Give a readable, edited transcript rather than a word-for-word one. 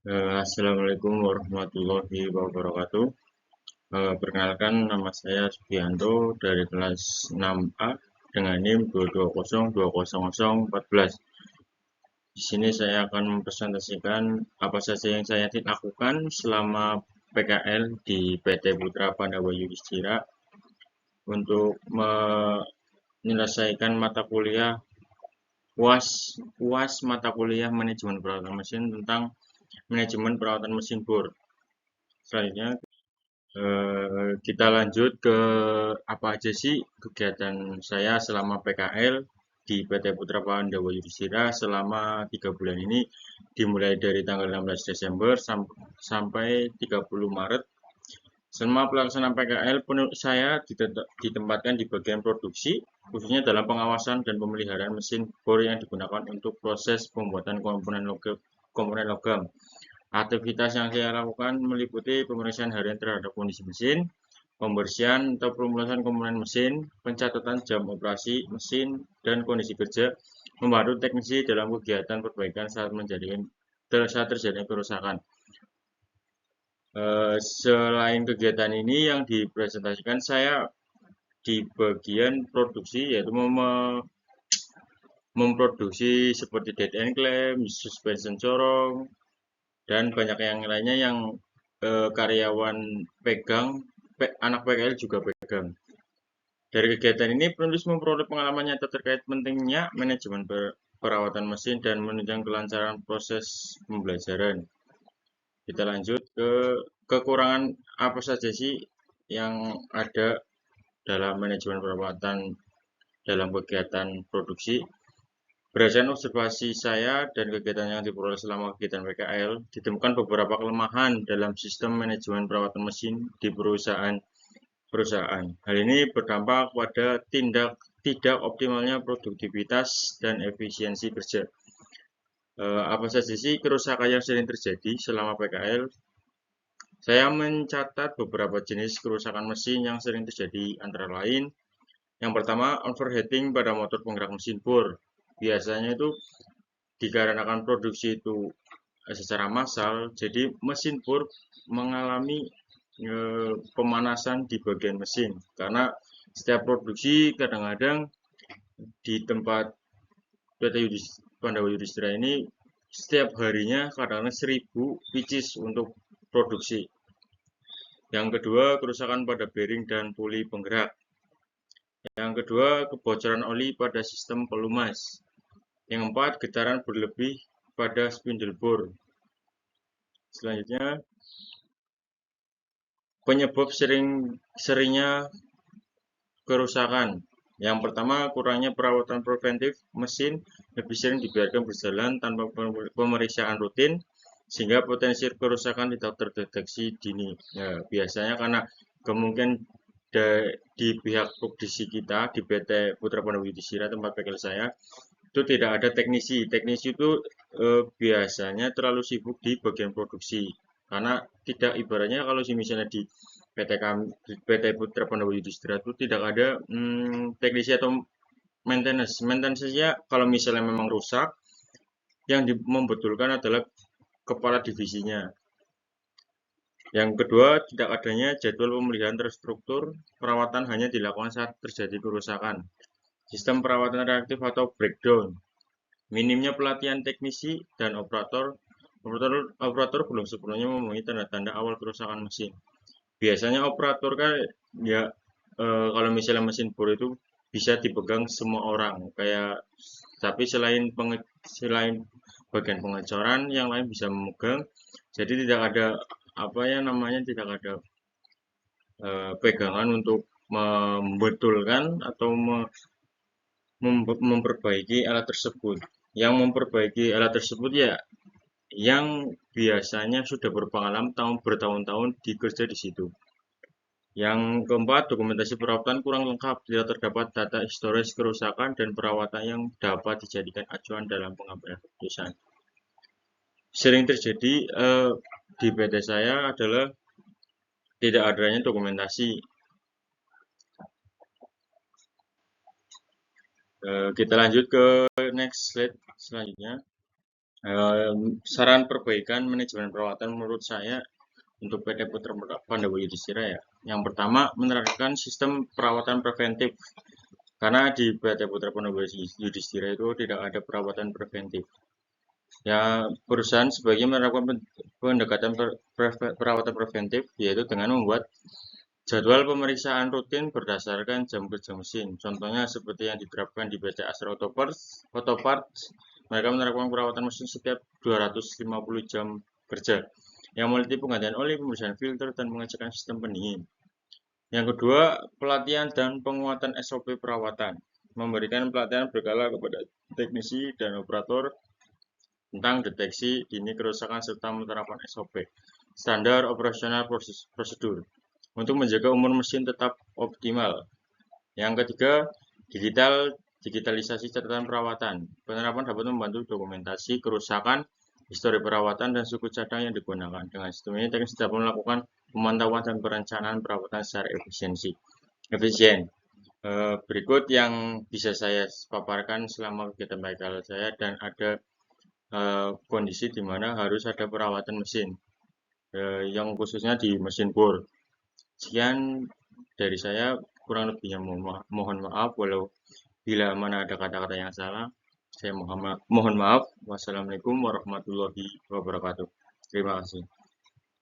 Assalamualaikum warahmatullahi wabarakatuh. Perkenalkan nama saya Subianto dari kelas 6A dengan NIM 220200014. Di sini saya akan mempresentasikan apa saja yang saya lakukan selama PKL di PT Putra Pandawa Yudhistira untuk menyelesaikan mata kuliah UAS UAS mata kuliah manajemen perawatan mesin tentang manajemen perawatan mesin bor. Selanjutnya kita lanjut ke apa aja sih kegiatan saya selama PKL di PT Putra Pandawa Yudhistira selama 3 bulan ini, dimulai dari tanggal 16 Desember sampai 30 Maret. Selama pelaksanaan PKL, saya ditempatkan di bagian produksi, khususnya dalam pengawasan dan pemeliharaan mesin bor yang digunakan untuk proses pembuatan komponen logam. Aktivitas yang saya lakukan meliputi pemeriksaan harian terhadap kondisi mesin, pembersihan atau pemulasan komponen mesin, pencatatan jam operasi mesin, dan kondisi kerja, membantu teknisi dalam kegiatan perbaikan saat terjadi kerusakan. Selain kegiatan ini yang dipresentasikan, saya di bagian produksi, yaitu memproduksi seperti dead end clamp, suspension corong, dan banyak yang lainnya yang karyawan pegang, anak PKL juga pegang. Dari kegiatan ini, penulis memperoleh pengalaman nyata terkait pentingnya manajemen perawatan mesin dan menunjang kelancaran proses pembelajaran. Kita lanjut ke kekurangan apa saja sih yang ada dalam manajemen perawatan dalam kegiatan produksi. Berdasarkan observasi saya dan kegiatan yang diperoleh selama kegiatan PKL, ditemukan beberapa kelemahan dalam sistem manajemen perawatan mesin di perusahaan. Hal ini berdampak pada tidak optimalnya produktivitas dan efisiensi kerja. Apa saja sih kerusakan yang sering terjadi selama PKL? Saya mencatat beberapa jenis kerusakan mesin yang sering terjadi, antara lain yang pertama, overheating pada motor penggerak mesin bor. Biasanya itu dikarenakan produksi itu secara massal, jadi mesin bor mengalami pemanasan di bagian mesin karena setiap produksi kadang-kadang di tempat PT Pandawa Yudhistira ini setiap harinya kadang-kadang 1000 pieces untuk produksi. Yang kedua, kerusakan pada bearing dan puli penggerak. Yang kedua, kebocoran oli pada sistem pelumas. Yang keempat, getaran berlebih pada spindle bor. Selanjutnya, penyebab seringnya kerusakan. Yang pertama, kurangnya perawatan preventif mesin lebih sering dibiarkan berjalan tanpa pemeriksaan rutin, sehingga potensi kerusakan tidak terdeteksi dini. Ya, biasanya karena kemungkinan di pihak produksi kita di PT Putra Pandawa Yudhistira tempat PKL saya itu tidak ada teknisi. Teknisi itu biasanya terlalu sibuk di bagian produksi karena tidak, ibaratnya kalau misalnya di PT Putra Pandawa Yudhistira itu tidak ada teknisi atau maintenance. Maintenance-nya kalau misalnya memang rusak, yang membetulkan adalah kepala divisinya. Yang kedua, tidak adanya jadwal pemeliharaan terstruktur, perawatan hanya dilakukan saat terjadi kerusakan. Sistem perawatan reaktif atau breakdown. Minimnya pelatihan teknisi dan operator belum sepenuhnya memenuhi tanda-tanda awal kerusakan mesin. Biasanya operator kan ya, kalau misalnya mesin bor itu bisa dipegang semua orang, kayak, tapi selain bagian pengecoran, yang lain bisa memegang. Jadi tidak ada apa ya namanya, tidak ada pegangan untuk membetulkan atau memperbaiki alat tersebut. Yang memperbaiki alat tersebut ya yang biasanya sudah berpengalaman bertahun-tahun dikerja di situ. Yang keempat, dokumentasi perawatan kurang lengkap, tidak terdapat data historis kerusakan dan perawatan yang dapat dijadikan acuan dalam pengambilan keputusan. Sering terjadi di PT saya adalah tidak adanya dokumentasi. Kita lanjut ke next slide selanjutnya. Saran perbaikan manajemen perawatan menurut saya untuk PT Putra Pandawa Yudhistira ya. Yang pertama, menerapkan sistem perawatan preventif. Karena di PT Putra Pandawa Yudhistira itu tidak ada perawatan preventif. Ya, perusahaan sebaiknya menerapkan pendekatan perawatan preventif, yaitu dengan membuat jadwal pemeriksaan rutin berdasarkan jam kerja mesin. Contohnya seperti yang diterapkan di PT Astra Autoparts, mereka menerapkan perawatan mesin setiap 250 jam kerja yang meliputi penggantian oli, pembersihan filter, dan pengecekan sistem pendingin. Yang kedua, pelatihan dan penguatan SOP perawatan. Memberikan pelatihan berkala kepada teknisi dan operator tentang deteksi dini kerusakan serta menerapkan SOP, standar operasional prosedur, untuk menjaga umur mesin tetap optimal. Yang ketiga, digitalisasi catatan perawatan. Penerapan dapat membantu dokumentasi kerusakan, histori perawatan, dan suku cadang yang digunakan. Dengan sistem ini, teknis dapat melakukan pemantauan dan perencanaan perawatan secara efisien. Berikut yang bisa saya paparkan selama kegiatan PKL saya, dan ada kondisi di mana harus ada perawatan mesin, yang khususnya di mesin bor. Sekian dari saya, kurang lebihnya mohon maaf walau bila mana ada kata-kata yang salah. Saya mohon maaf. Wassalamualaikum warahmatullahi wabarakatuh. Terima kasih.